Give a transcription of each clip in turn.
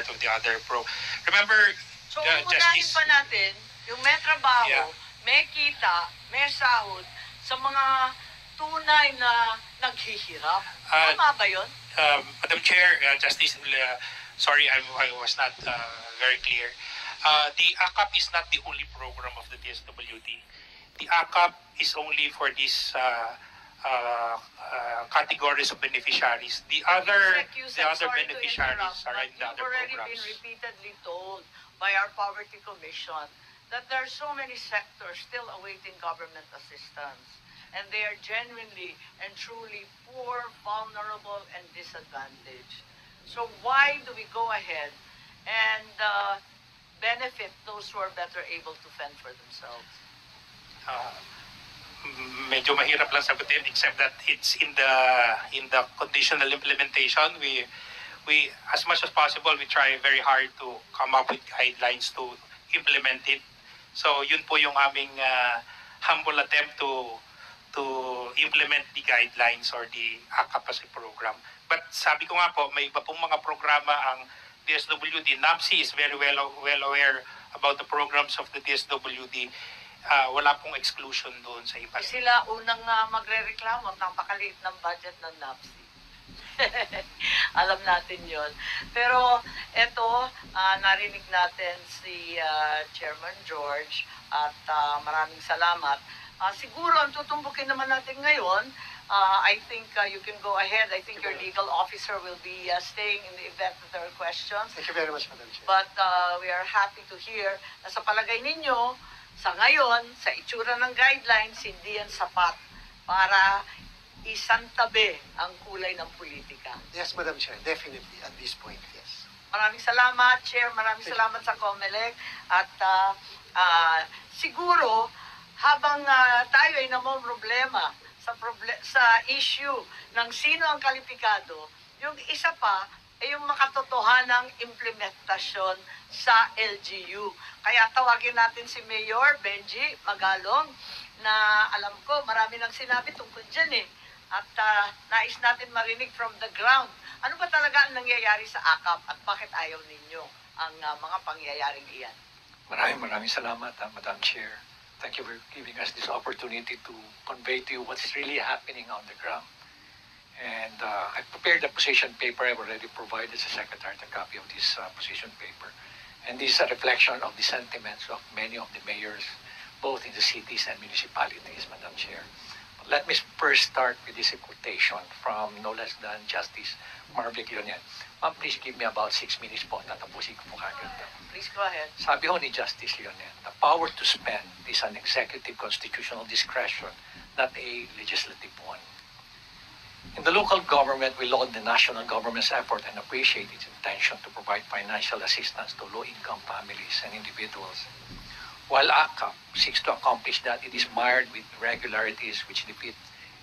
part of the other Remember, so unahin pa natin yung may trabaho, may kita, may sahod sa mga tunay na naghihirap. Tama ba yun? Madam Chair, Justice, sorry, I was not very clear. The AKAP is not the only program of the DSWD. The AKAP is only for these categories of beneficiaries. The other beneficiaries are in the other programs. You've already been repeatedly told by our Poverty Commission that there are so many sectors still awaiting government assistance. And they are genuinely and truly poor, vulnerable, and disadvantaged. So why do we go ahead and benefit those who are better able to fend for themselves? Medyo mahirap lang sagutin, except that it's in the conditional implementation. We as much as possible, we try very hard to come up with guidelines to implement it. So yun po yung aming humble attempt to implement the guidelines or the AKAP as a program. But sabi ko nga po, may iba pong mga programa ang DSWD. NAPSI is very well aware about the programs of the DSWD. Wala pong exclusion doon sa iba. Sila unang magre-reklamo, napakaliit ng budget ng NAPSI. Alam natin yon. Pero eto, narinig natin si Chairman George at maraming salamat. Siguro ang tutumbukin naman natin ngayon, I think you can go ahead. I think your legal officer will be staying in the event that there are questions. Thank you very much, Madam Chair. But we are happy to hear na sa palagay ninyo, sa ngayon, sa itsura ng guidelines, hindi yan sapat para isantabi ang kulay ng politika. Yes, Madam Chair, definitely at this point, yes. Maraming salamat, Chair. Maraming salamat sa COMELEC. At siguro, habang tayo ay namomroblema sa issue ng sino ang kalipikado, yung isa pa ay yung makatotohanang implementasyon sa LGU. Kaya tawagin natin si Mayor Benji Magalong na alam ko marami nang sinabi tungkol dyan eh. At nais natin marinig from the ground. Ano ba talaga ang nangyayari sa AKAP at bakit ayaw ninyo ang mga pangyayaring iyan? Maraming salamat, Madam Chair. Thank you for giving us this opportunity to convey to you what's really happening on the ground. And I prepared the position paper. I've already provided the Secretary a copy of this position paper. And this is a reflection of the sentiments of many of the mayors, both in the cities and municipalities, Madam Chair. But let me first start with this quotation from no less than Justice Marvick Leonen. Ma'am, please give me about 6 minutes po. Tatapusin ko po kagad. Please go ahead. Sabi ho ni Justice Leonen, the power to spend is an executive constitutional discretion, not a legislative one. In the local government, we laud the national government's effort and appreciate its intention to provide financial assistance to low-income families and individuals. While AKAP seeks to accomplish that, it is mired with irregularities which defeat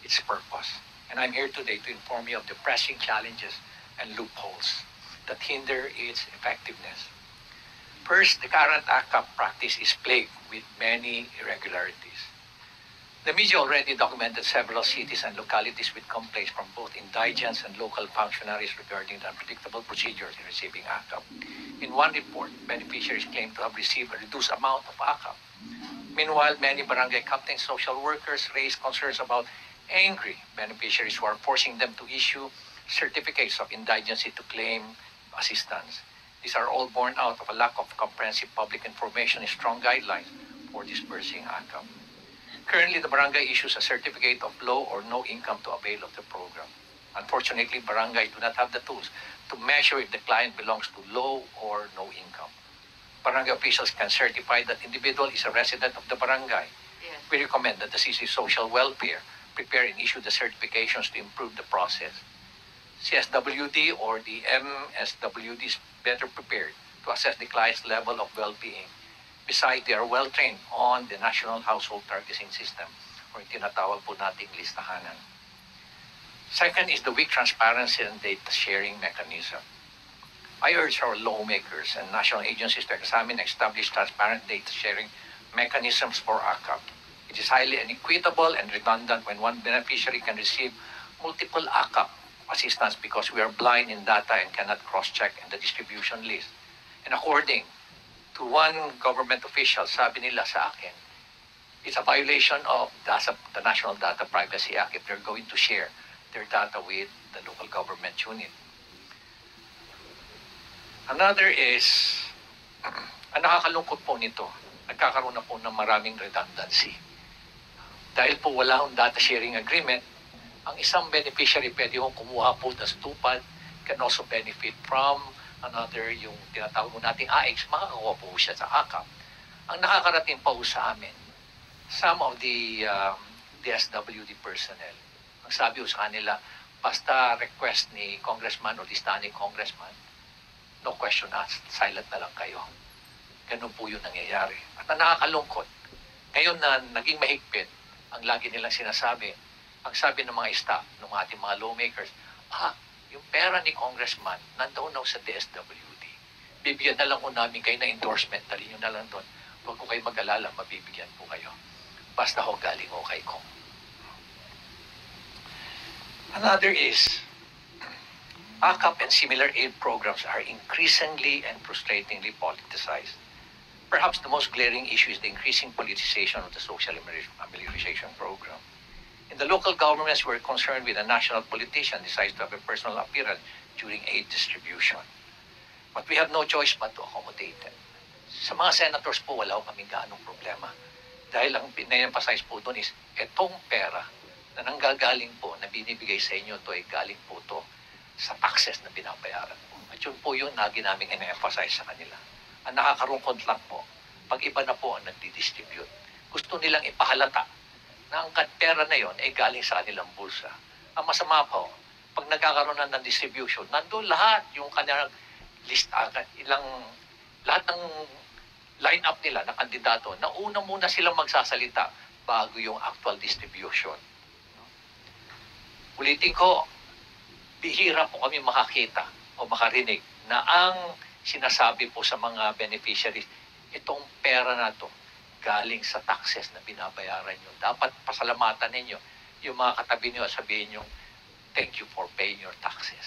its purpose. And I'm here today to inform you of the pressing challenges and loopholes that hinder its effectiveness. First, the current AKAP practice is plagued with many irregularities. The media already documented several cities and localities with complaints from both indigents and local functionaries regarding the unpredictable procedures in receiving AKAP. In one report, beneficiaries claimed to have received a reduced amount of AKAP. Meanwhile, many barangay captains, social workers raised concerns about angry beneficiaries who are forcing them to issue certificates of indigency to claim assistance. These are all born out of a lack of comprehensive public information and strong guidelines for disbursing AKAP. Currently, the barangay issues a certificate of low or no income to avail of the program. Unfortunately, barangays do not have the tools to measure if the client belongs to low or no income. Barangay officials can certify that individual is a resident of the barangay. Yes. We recommend that the CC Social Welfare prepare and issue the certifications to improve the process. CSWD or the MSWD is better prepared to assess the client's level of well-being. Besides, they are well-trained on the National Household Targeting System or tinatawag po nating listahanan. Second is the weak transparency and data sharing mechanism. I urge our lawmakers and national agencies to examine and establish transparent data sharing mechanisms for AKAP. It is highly inequitable and redundant when one beneficiary can receive multiple AKAP assistance because we are blind in data and cannot cross-check in the distribution list. And according to one government official, sabi nila sa akin, it's a violation of the National Data Privacy Act if they're going to share their data with the local government unit. Another is, ang nakakalungkot po nito, nagkakaroon na po ng maraming redundancy. Dahil po wala akong data sharing agreement, ang isang beneficiary pwede kong kumuha po ng stupad, can also benefit from another, yung tinatawag mo nating AX, makakakuha po siya sa AKAP. Ang nakakarating po sa amin, some of the DSWD personnel, ang sabi ko sa kanila, basta request ni congressman o listahan congressman, no question asked, silent na lang kayo. Ganun po yung nangyayari. At ang nakakalungkot, ngayon na naging mahigpit, ang lagi nilang sinasabi, ang sabi ng mga staff, ng ating mga lawmakers, yung pera ni congressman, nandoon na sa DSWD. Bibigyan na lang ko namin kayo na endorsement, dali nyo na lang doon. Huwag ko kayo mag-alala, mabibigyan po kayo. Basta ho galing ho kay Kong. Another is, AKAP and similar aid programs are increasingly and frustratingly politicized. Perhaps the most glaring issue is the increasing politicization of the social amelioration program. In the local governments, we're concerned with a national politician decides to have a personal appearance during aid distribution. But we have no choice but to accommodate them. Sa mga senators po, wala ko kaming gaanong problema. Dahil ang pinay-emphasize po doon is, etong pera na nanggagaling po, na binibigay sa inyo, to ay galing po to sa taxes na binabayaran po. At yun po yung lagi namin ina-emphasize sa kanila. Ang nakakarungkot lang po, pag iba na po ang nagdi-distribute, gusto nilang ipahalata na ang pera na yon ay galing sa kanilang bulsa. Ang masama po, pag nagkakaroon na ng distribution, nandun lahat yung kanilang list, lahat ng line-up nila na kandidato, na una muna silang magsasalita bago yung actual distribution. Ulitin ko, bihira po kami makakita o makarinig na ang sinasabi po sa mga beneficiaries, itong pera na to galing sa taxes na binabayaran nyo. Dapat pasalamatan ninyo yung mga katabi nyo at sabihin nyo, thank you for paying your taxes.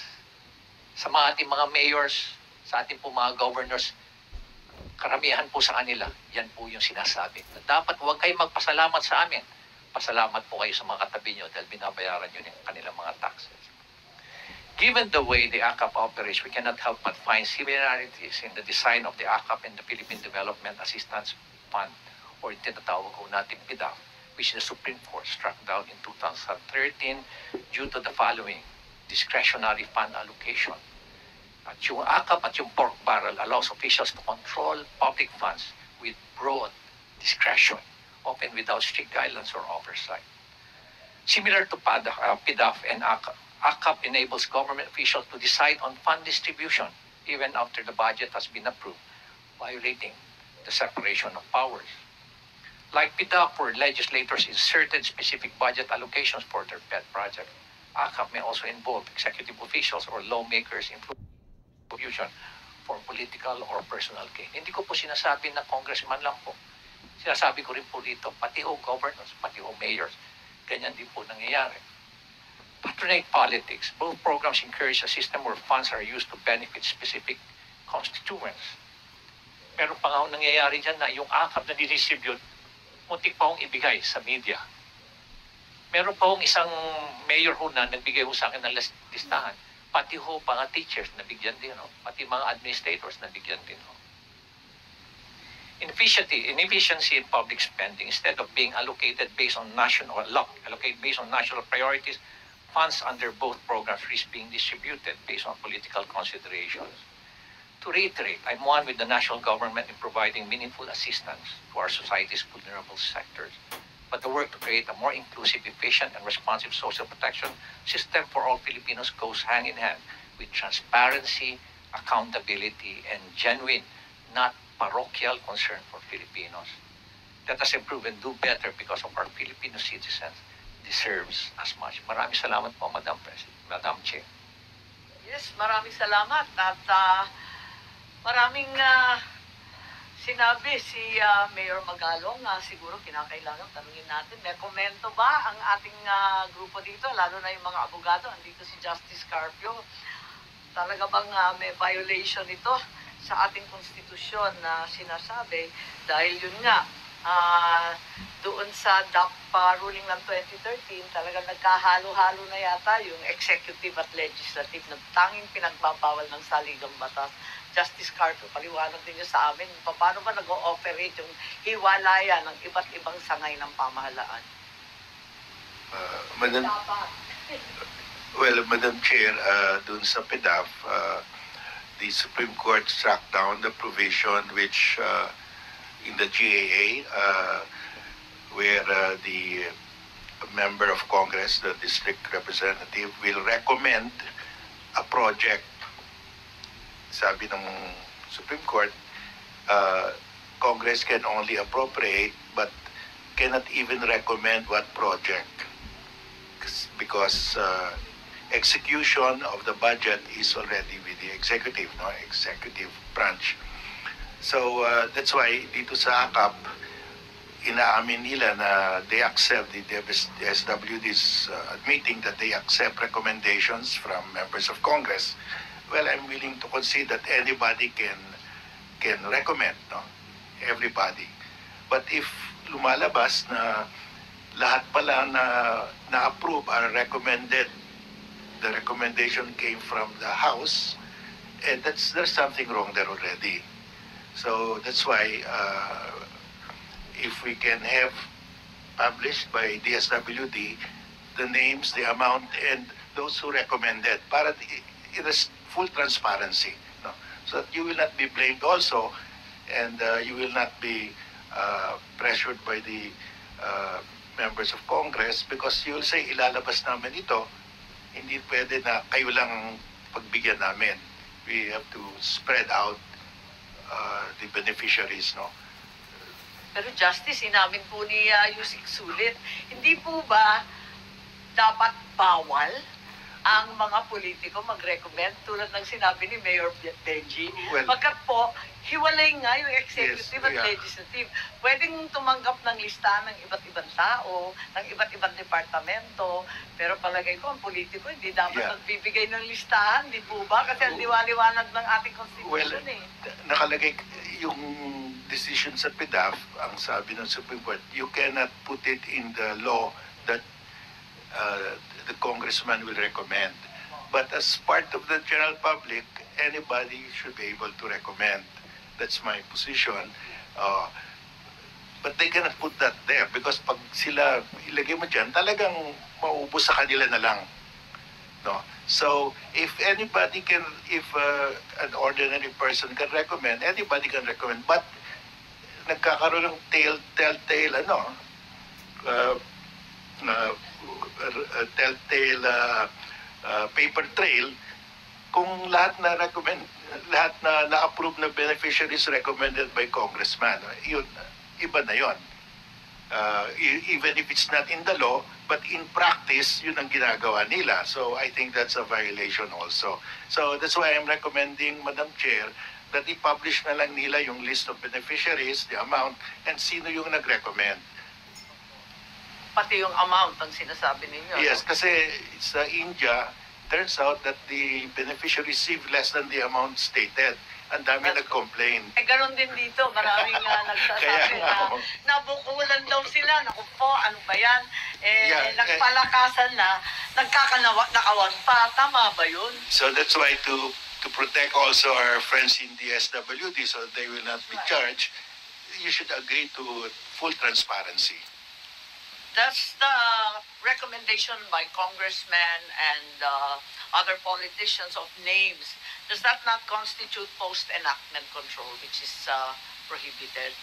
Sa mga ating mga mayors, sa ating po mga governors, karamihan po sa kanila, yan po yung sinasabi. Na dapat huwag kayo magpasalamat sa amin. Pasalamat po kayo sa mga katabi nyo dahil binabayaran nyo yung kanilang mga taxes. Given the way the AKAP operates, we cannot help but find similarities in the design of the AKAP and the Philippine Development Assistance Fund, or tinatawag ko natin PDAF, which the Supreme Court struck down in 2013 due to the following: discretionary fund allocation. At yung AKAP at yung pork barrel allows officials to control public funds with broad discretion, often without strict guidelines or oversight. Similar to PDAF and AKAP, AKAP enables government officials to decide on fund distribution even after the budget has been approved, violating the separation of powers. Like PDAF, where legislators inserted specific budget allocations for their pet project, AKAP may also involve executive officials or lawmakers in distribution for political or personal gain. Hindi ko po sinasabi na congressman lang po. Sinasabi ko rin po dito, pati o governors, pati o mayors. Ganyan din po nangyayari. Patronage politics. Both programs encourage a system where funds are used to benefit specific constituents. Pero pa nga nangyayari dyan na yung AKAP na didistribute, muntik pa akong ibigay sa media. Meron pa akong isang mayor ho na nagbigay ho sa akin ng listahan. Pati ho mga teachers na bigyan din ho. Pati mga administrators na bigyan din ho. Inefficiency in public spending, instead of being allocated based on national priorities, funds under both programs risk being distributed based on political considerations. To reiterate, I'm one with the national government in providing meaningful assistance to our society's vulnerable sectors. But the work to create a more inclusive, efficient, and responsive social protection system for all Filipinos goes hand in hand with transparency, accountability, and genuine, not parochial concern for Filipinos. Let us improve and do better because of our Filipino citizens deserves as much. Maraming salamat po, Madam President, Madam Chair. Yes, maraming salamat at maraming Sinabi si Mayor Magalong na siguro kinakailangan tanungin natin, may komento ba ang ating grupo dito, lalo na yung mga abogado, andito si Justice Carpio. Talaga bang may violation ito sa ating konstitusyon na sinasabi dahil yun nga, doon sa DAP ruling ng 2013, talagang nagkahalo-halo na yata yung executive at legislative na tanging pinagbabawal ng saligang batas. Justice Carter, paliwanag din niyo sa amin, paano ba nag-ooperate yung hiwalayan ng iba't ibang sangay ng pamahalaan? Madam Chair, dun sa PDAF, the Supreme Court struck down the provision which in the GAA where the member of Congress, the district representative, will recommend a project. Sabi ng Supreme Court, Congress can only appropriate but cannot even recommend what project because execution of the budget is already with the executive branch. So that's why dito sa AKAP, inaamin nila na they accept, the SWD is admitting that they accept recommendations from members of Congress. Well, I'm willing to concede that anybody can recommend, no? Everybody. But if lumalabas na lahat pala na approve are recommended, the recommendation came from the House, and there's something wrong there already. So that's why if we can have published by DSWD the names, the amount, and those who recommended, para it is full transparency, no? So that you will not be blamed also, and you will not be pressured by the members of Congress because you will say, ilalabas namin ito, hindi pwede na kayo lang pagbigyan namin. We have to spread out the beneficiaries, no? Pero Justice, inamin po ni Yusik Sulit, hindi po ba dapat bawal ang mga politiko mag-recommend tulad ng sinabi ni Mayor Benji? Well, Pagkat po, hiwalay nga yung executive yes, at yeah. legislative. Pwedeng tumanggap ng listahan ng iba't ibang tao, ng iba't ibang departamento, pero palagay ko ang politiko hindi dapat magbibigay ng listahan, di po ba? Kasi ang liwaliwanag ng ating constitution nakalagay yung decision sa PDAF, ang sabi ng Supreme Court, you cannot put it in the law that the congressman will recommend. But as part of the general public, anybody should be able to recommend. That's my position. But they cannot put that there because pag sila ilagay mo dyan, talagang maubos sa kanila na lang. No? So, if anybody can, if an ordinary person can recommend, anybody can recommend. But nagkakaroon ng telltale paper trail kung lahat na recommend, lahat na na-approve na beneficiaries recommended by congressman. Yun, iba na yun. Even if it's not in the law, but in practice, yun ang ginagawa nila. So I think that's a violation also. So that's why I'm recommending, Madam Chair, that i-publish na lang nila yung list of beneficiaries, the amount, and sino yung nag-recommend. Pati yung amount ang sinasabi ninyo. Yes, kasi sa India, turns out that the beneficiary received less than the amount stated. Ang dami nag-complain. Ganon din dito. Maraming nagsasabi na nabukulan daw sila. Naku po, ano ba yan? Nagpalakasan na, nagkakanawag pa. Tama ba yun? So that's why to protect also our friends in the SWD so they will not be charged, you should agree to full transparency. That's the recommendation by congressmen and other politicians of names. Does that not constitute post-enactment control, which is prohibited?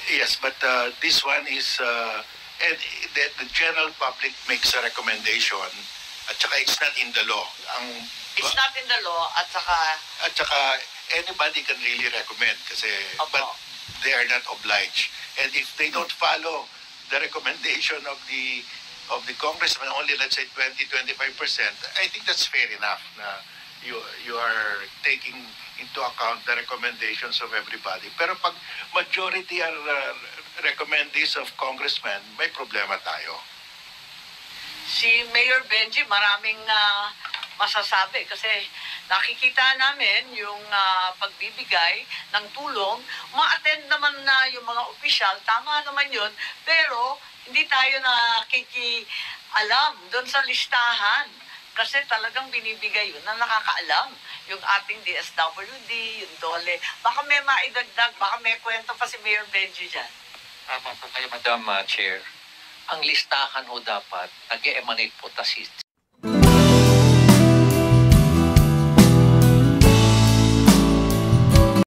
Yes, but this one is, and the general public makes a recommendation, at saka it's not in the law. It's not in the law, at saka anybody can really recommend, kasi, but they are not obliged. And if they don't follow the recommendation of the congressman, only let's say 20-25%, I think that's fair enough na you are taking into account the recommendations of everybody. Pero pag majority are recommendees of congressmen, may problema tayo. Si Mayor Benji maraming masasabi kasi nakikita namin yung pagbibigay ng tulong. Ma-attend naman na yung mga opisyal, tama naman yun, pero hindi tayo nakikialam doon sa listahan. Kasi talagang binibigay yun na nakakaalam. Yung ating DSWD, yung DOLE. Baka may maidagdag, baka may kwento pa si Mayor Benji dyan. Tama po kayo, Madam Chair. Ang listahan ho dapat, nag-emanate po